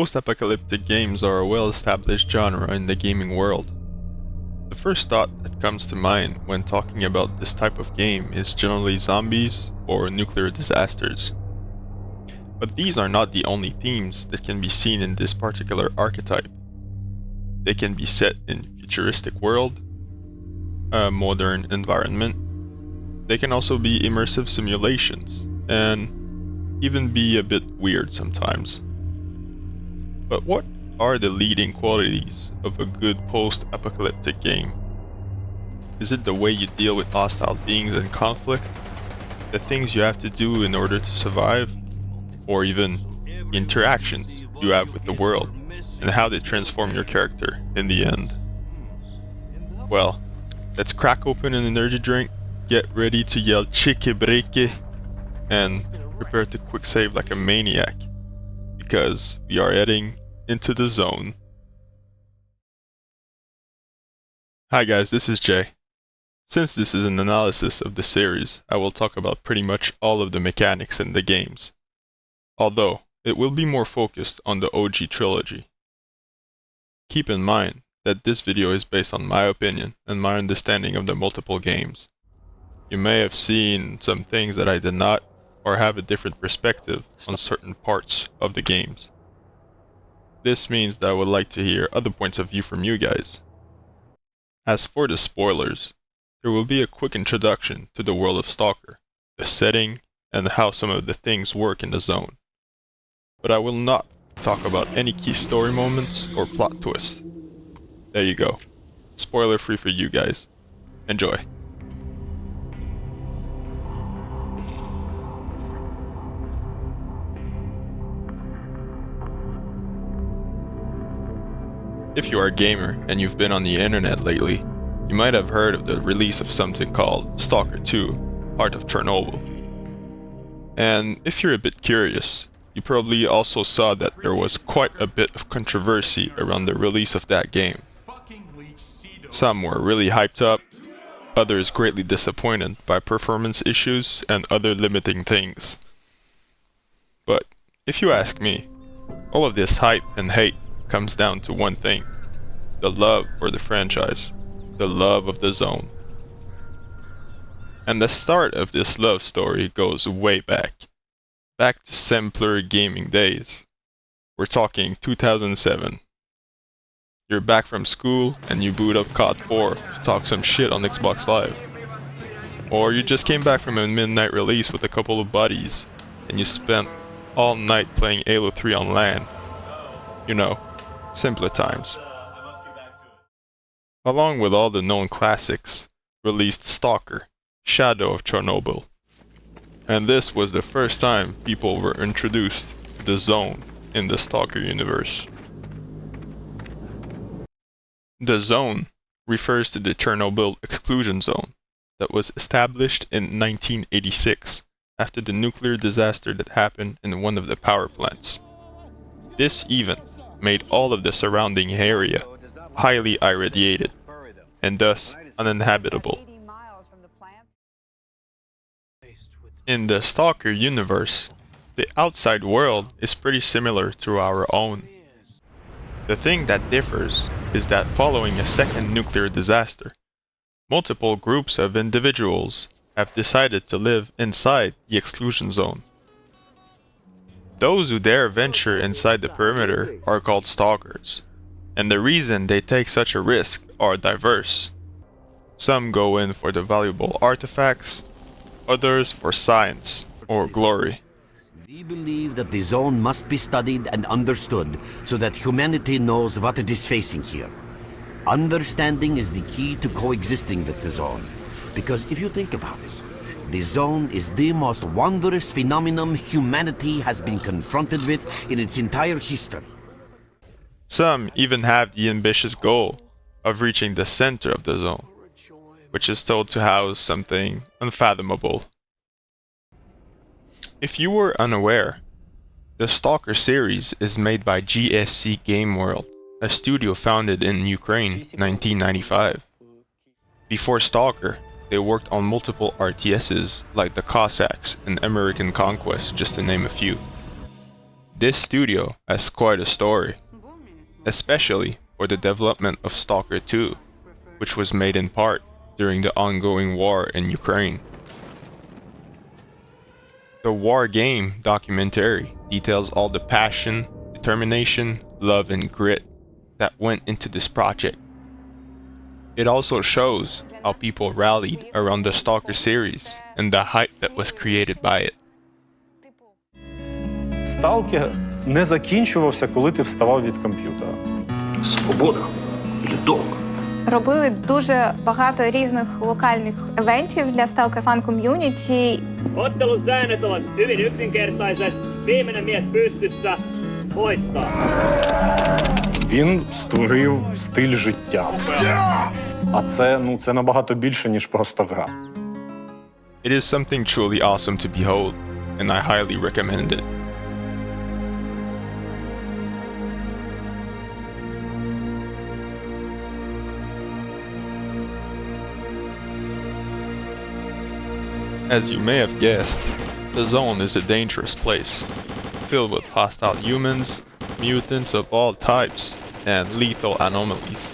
Post-apocalyptic games are a well-established genre in the gaming world. The first thought that comes to mind when talking about this type of game is generally zombies or nuclear disasters. But these are not the only themes that can be seen in this particular archetype. They can be set in futuristic world, a modern environment. They can also be immersive simulations, and even be a bit weird sometimes. But what are the leading qualities of a good post-apocalyptic game? Is it the way you deal with hostile beings and conflict? The things you have to do in order to survive? Or even the interactions you have with the world and how they transform your character in the end? Well, let's crack open an energy drink, get ready to yell "Chique breque," and prepare to quick save like a maniac, because we are heading into the zone. Hi guys, this is Jay. Since this is an analysis of the series, I will talk about pretty much all of the mechanics in the games, although it will be more focused on the OG trilogy. Keep in mind that this video is based on my opinion and my understanding of the multiple games. You may have seen some things that I did not, or have a different perspective on certain parts of the games. This means that I would like to hear other points of view from you guys. As for the spoilers, there will be a quick introduction to the world of S.T.A.L.K.E.R, the setting, and how some of the things work in the zone. But I will not talk about any key story moments or plot twists. There you go. Spoiler free for you guys. Enjoy. If you are a gamer and you've been on the internet lately, you might have heard of the release of something called S.T.A.L.K.E.R 2, Heart of Chernobyl. And if you're a bit curious, you probably also saw that there was quite a bit of controversy around the release of that game. Some were really hyped up, others greatly disappointed by performance issues and other limiting things. But if you ask me, all of this hype and hate comes down to one thing: the love for the franchise, the love of the zone. And the start of this love story goes way back to S.T.A.L.K.E.R gaming days. We're talking 2007. You're back from school and you boot up COD 4 to talk some shit on Xbox Live. Or you just came back from a midnight release with a couple of buddies and you spent all night playing Halo 3 on LAN. You know, simpler times. Along with all the known classics, released S.T.A.L.K.E.R, Shadow of Chernobyl. And this was the first time people were introduced to the zone in the S.T.A.L.K.E.R universe. The zone refers to the Chernobyl exclusion zone that was established in 1986 after the nuclear disaster that happened in one of the power plants. This event made all of the surrounding area highly irradiated and thus uninhabitable. In the S.T.A.L.K.E.R universe, the outside world is pretty similar to our own. The thing that differs is that following a second nuclear disaster, multiple groups of individuals have decided to live inside the exclusion zone. Those who dare venture inside the perimeter are called stalkers, and the reason they take such a risk are diverse. Some go in for the valuable artifacts, others for science or glory. We believe that the zone must be studied and understood so that humanity knows what it is facing here. Understanding is the key to coexisting with the zone, because if you think about it, the zone is the most wondrous phenomenon humanity has been confronted with in its entire history. Some even have the ambitious goal of reaching the center of the zone, which is told to house something unfathomable. If you were unaware, the S.T.A.L.K.E.R series is made by GSC Game World, a studio founded in Ukraine in 1995. Before S.T.A.L.K.E.R, they worked on multiple RTSs like the Cossacks and American Conquest, just to name a few. This studio has quite a story, especially for the development of S.T.A.L.K.E.R 2, which was made in part during the ongoing war in Ukraine. The War Game documentary details all the passion, determination, love and grit that went into this project. It also shows how people rallied around the S.T.A.L.K.E.R series and the hype that was created by it. Сталкер не закінчувався, коли ти вставав від комп'ютера. Свобода или долг? Робили дуже багато різних локальних івентів для S.T.A.L.K.E.R Fan Community. Ottelusäännöt ovat hyvin yksinkertaiset. Viimeinen mies pystyssä voittaa. Він створив стиль життя. А це набагато більше, ніж просто гра. It is something truly awesome to behold, and I highly recommend it. As you may have guessed, the zone is a dangerous place, filled with hostile humans, mutants of all types, and lethal anomalies.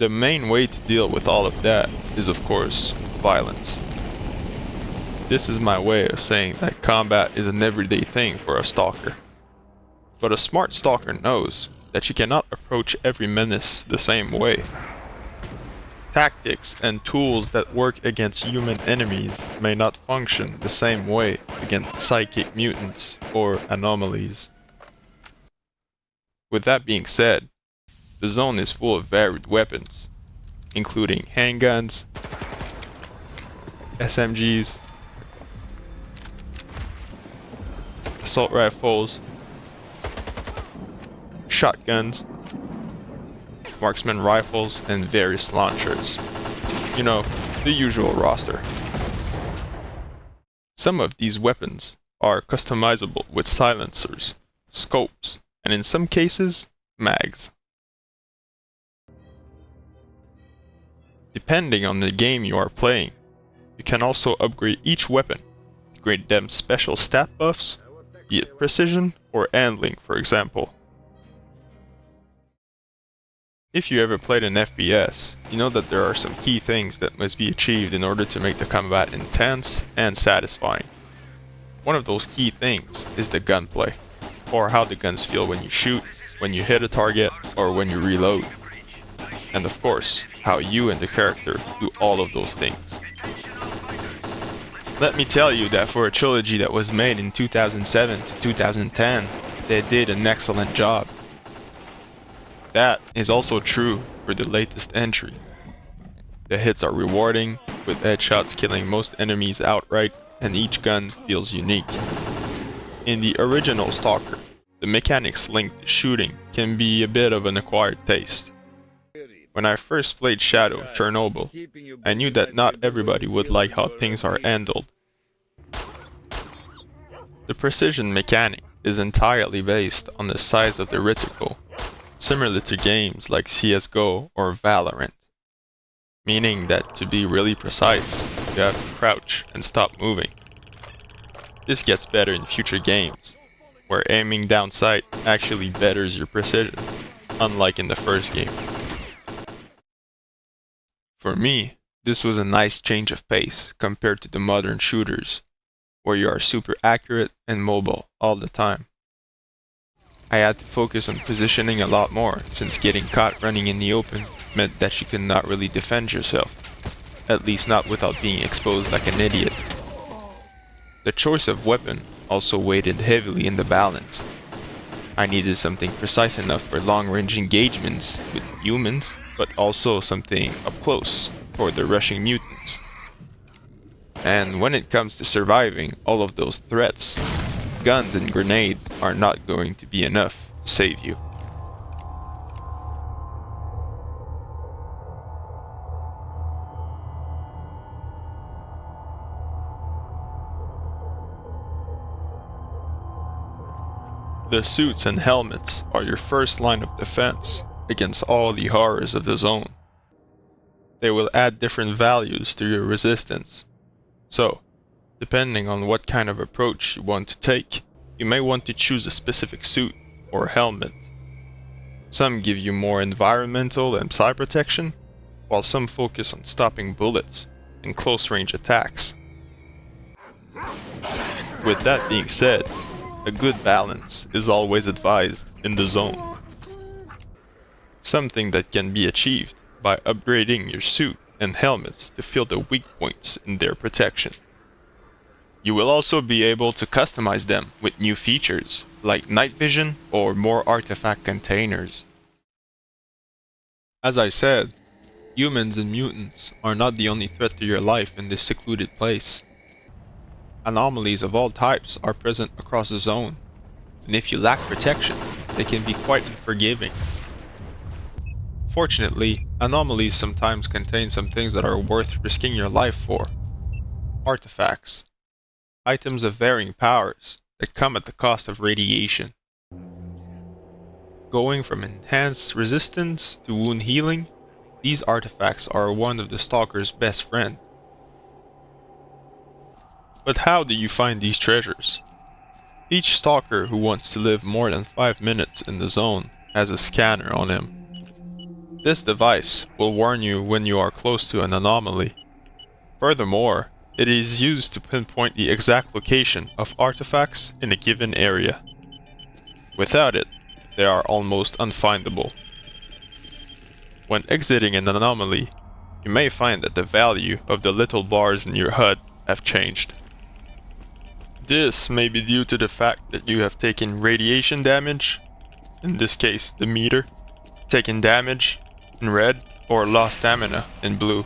The main way to deal with all of that is, of course, violence. This is my way of saying that combat is an everyday thing for a stalker. But a smart stalker knows that you cannot approach every menace the same way. Tactics and tools that work against human enemies may not function the same way against psychic mutants or anomalies. With that being said, the zone is full of varied weapons, including handguns, SMGs, assault rifles, shotguns, marksman rifles, and various launchers. You know, the usual roster. Some of these weapons are customizable with silencers, scopes, and in some cases, mags. Depending on the game you are playing, you can also upgrade each weapon to grant them special stat buffs, be it precision or handling, for example. If you ever played an FPS, you know that there are some key things that must be achieved in order to make the combat intense and satisfying. One of those key things is the gunplay, or how the guns feel when you shoot, when you hit a target, or when you reload. And of course, how you and the character do all of those things. Let me tell you that for a trilogy that was made in 2007 to 2010, they did an excellent job. That is also true for the latest entry. The hits are rewarding, with headshots killing most enemies outright, and each gun feels unique. In the original S.T.A.L.K.E.R, the mechanics linked to shooting can be a bit of an acquired taste. When I first played Shadow Chernobyl, I knew that not everybody would like how things are handled. The precision mechanic is entirely based on the size of the reticle, similar to games like CSGO or Valorant, meaning that to be really precise, you have to crouch and stop moving. This gets better in future games, where aiming down sight actually betters your precision, unlike in the first game. For me, this was a nice change of pace compared to the modern shooters, where you are super accurate and mobile all the time. I had to focus on positioning a lot more, since getting caught running in the open meant that you could not really defend yourself, at least not without being exposed like an idiot. The choice of weapon also weighted heavily in the balance. I needed something precise enough for long-range engagements with humans, but also something up close for the rushing mutants. And when it comes to surviving all of those threats, guns and grenades are not going to be enough to save you. The suits and helmets are your first line of defense against all the horrors of the zone. They will add different values to your resistance. So, depending on what kind of approach you want to take, you may want to choose a specific suit or helmet. Some give you more environmental and psi protection, while some focus on stopping bullets and close-range attacks. With that being said, a good balance is always advised in the zone. Something that can be achieved by upgrading your suit and helmets to fill the weak points in their protection. You will also be able to customize them with new features, like night vision or more artifact containers. As I said, humans and mutants are not the only threat to your life in this secluded place. Anomalies of all types are present across the zone, and if you lack protection, they can be quite unforgiving. Fortunately, anomalies sometimes contain some things that are worth risking your life for. Artifacts. Items of varying powers that come at the cost of radiation. Going from enhanced resistance to wound healing, these artifacts are one of the Stalker's best friend. But how do you find these treasures? Each Stalker who wants to live more than 5 minutes in the zone has a scanner on him. This device will warn you when you are close to an anomaly. Furthermore, it is used to pinpoint the exact location of artifacts in a given area. Without it, they are almost unfindable. When exiting an anomaly, you may find that the value of the little bars in your HUD have changed. This may be due to the fact that you have taken radiation damage, in this case the meter, taken damage in red, or lost stamina in blue.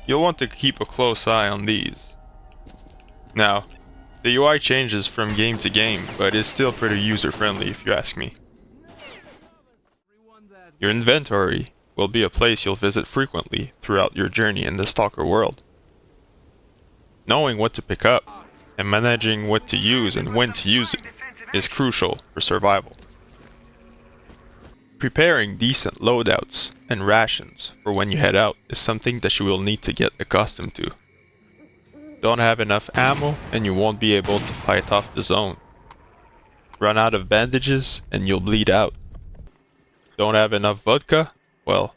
You'll want to keep a close eye on these. Now, the UI changes from game to game, but is still pretty user-friendly if you ask me. Your inventory will be a place you'll visit frequently throughout your journey in the Stalker world. Knowing what to pick up, and managing what to use and when to use it, is crucial for survival. Preparing decent loadouts and rations for when you head out is something that you will need to get accustomed to. Don't have enough ammo and you won't be able to fight off the zone. Run out of bandages and you'll bleed out. Don't have enough vodka? Well,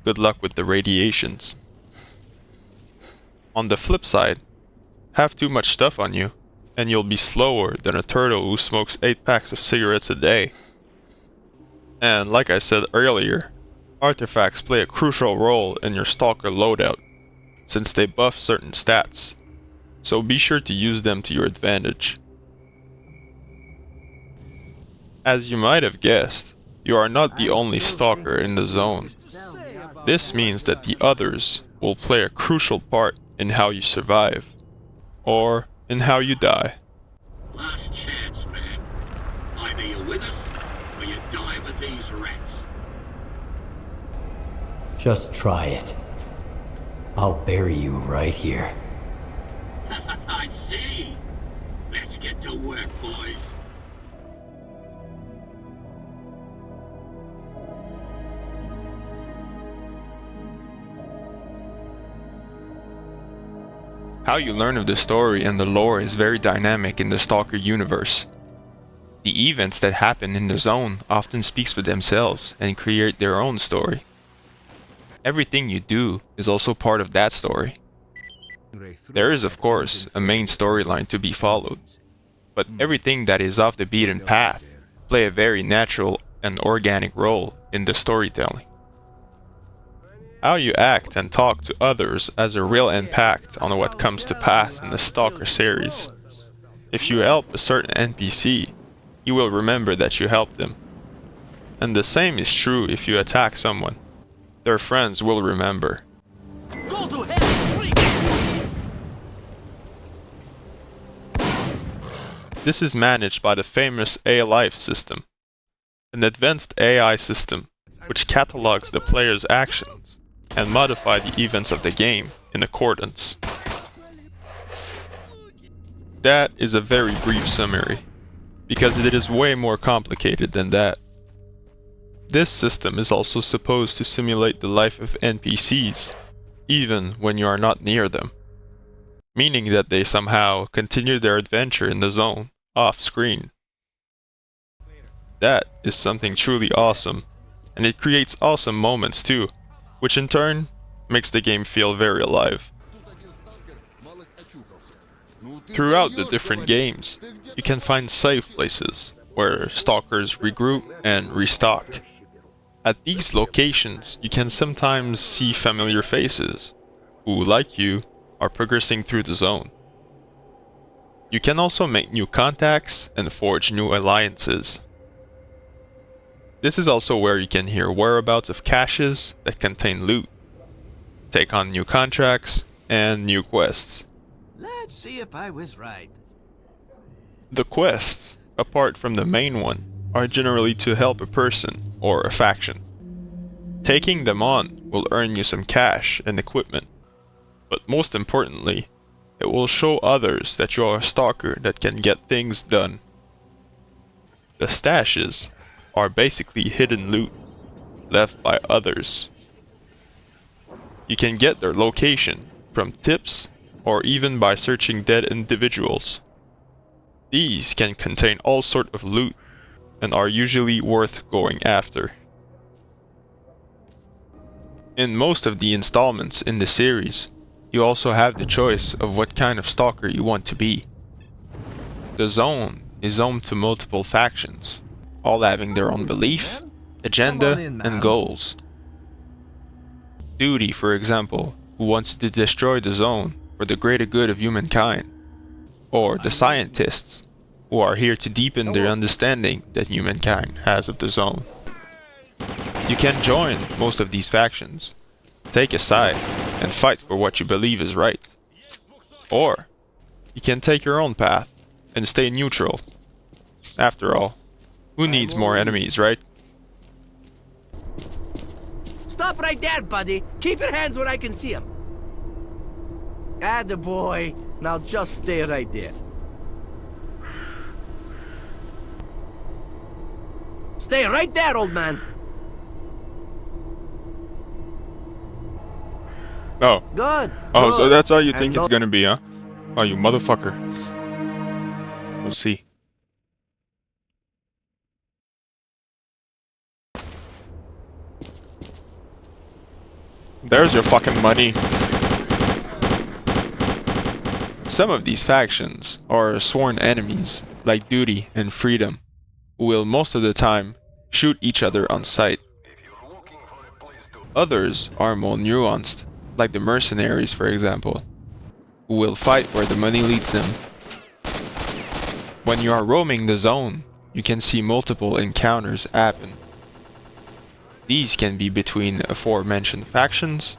good luck with the radiations. On the flip side, have too much stuff on you and you'll be slower than a turtle who smokes 8 packs of cigarettes a day. And like I said earlier, artifacts play a crucial role in your Stalker loadout, since they buff certain stats, so be sure to use them to your advantage. As you might have guessed, you are not the only Stalker in the zone. This means that the others will play a crucial part in how you survive, or in how you die. Last chance, man. Either you're with us, or you die with these rats. Just try it. I'll bury you right here. I see. Let's get to work, boys. How you learn of the story and the lore is very dynamic in the Stalker universe. The events that happen in the zone often speaks for themselves and create their own story. Everything you do is also part of that story. There is of course a main storyline to be followed, but everything that is off the beaten path play a very natural and organic role in the storytelling. How you act and talk to others has a real impact on what comes to pass in the Stalker series. If you help a certain NPC, you will remember that you helped them. And the same is true if you attack someone. Their friends will remember. Go to hell, freak! This is managed by the famous A-Life system, an advanced AI system which catalogs the player's actions and modify the events of the game in accordance. That is a very brief summary, because it is way more complicated than that. This system is also supposed to simulate the life of NPCs, even when you are not near them, meaning that they somehow continue their adventure in the zone off screen. That is something truly awesome, and it creates awesome moments too, which in turn makes the game feel very alive. Throughout the different games, you can find safe places where stalkers regroup and restock. At these locations, you can sometimes see familiar faces who, like you, are progressing through the zone. You can also make new contacts and forge new alliances. This is also where you can hear whereabouts of caches that contain loot, take on new contracts, and new quests. Let's see if I was right. The quests, apart from the main one, are generally to help a person or a faction. Taking them on will earn you some cash and equipment, but most importantly, it will show others that you are a stalker that can get things done. The stashes are basically hidden loot left by others. You can get their location from tips or even by searching dead individuals. These can contain all sort of loot and are usually worth going after. In most of the installments in the series, you also have the choice of what kind of stalker you want to be. The zone is home to multiple factions, all having their own belief, agenda, and goals. Duty, for example, who wants to destroy the zone for the greater good of humankind. Or the scientists, who are here to deepen their understanding that humankind has of the zone. You can join most of these factions, take a side, and fight for what you believe is right. Or, you can take your own path and stay neutral. After all, who needs more enemies, right? Stop right there, buddy. Keep your hands where I can see them. Attaboy. Now just stay right there. Stay right there, old man. Oh. Good. Oh, good. so that's how you think And it's gonna be, huh? Oh, you motherfucker. We'll see. There's your fucking money. Some of these factions are sworn enemies, like Duty and Freedom, who will most of the time shoot each other on sight. Others are more nuanced, like the mercenaries for example, who will fight where the money leads them. When you are roaming the zone, you can see multiple encounters happen. These can be between aforementioned factions,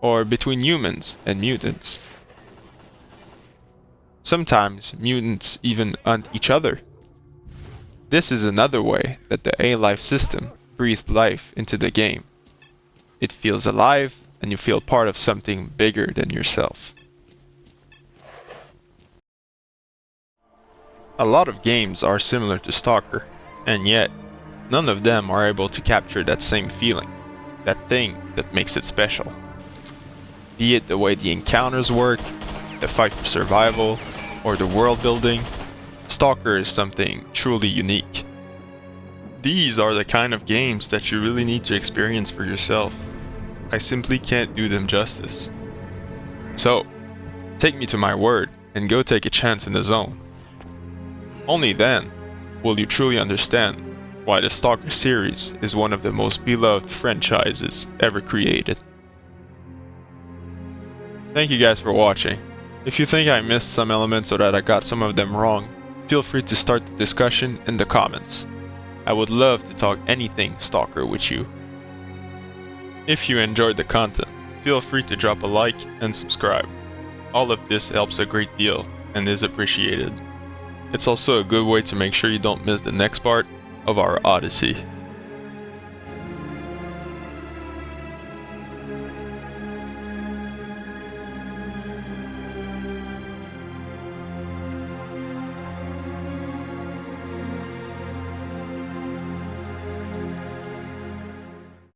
or between humans and mutants. Sometimes mutants even hunt each other. This is another way that the A-Life system breathed life into the game. It feels alive, and you feel part of something bigger than yourself. A lot of games are similar to S.T.A.L.K.E.R, and yet, none of them are able to capture that same feeling, that thing that makes it special. Be it the way the encounters work, the fight for survival, or the world building, S.T.A.L.K.E.R is something truly unique. These are the kind of games that you really need to experience for yourself. I simply can't do them justice. So, take me to my word and go take a chance in the zone. Only then will you truly understand why the S.T.A.L.K.E.R series is one of the most beloved franchises ever created. Thank you guys for watching. If you think I missed some elements or that I got some of them wrong, feel free to start the discussion in the comments. I would love to talk anything S.T.A.L.K.E.R with you. If you enjoyed the content, feel free to drop a like and subscribe. All of this helps a great deal and is appreciated. It's also a good way to make sure you don't miss the next part of our odyssey.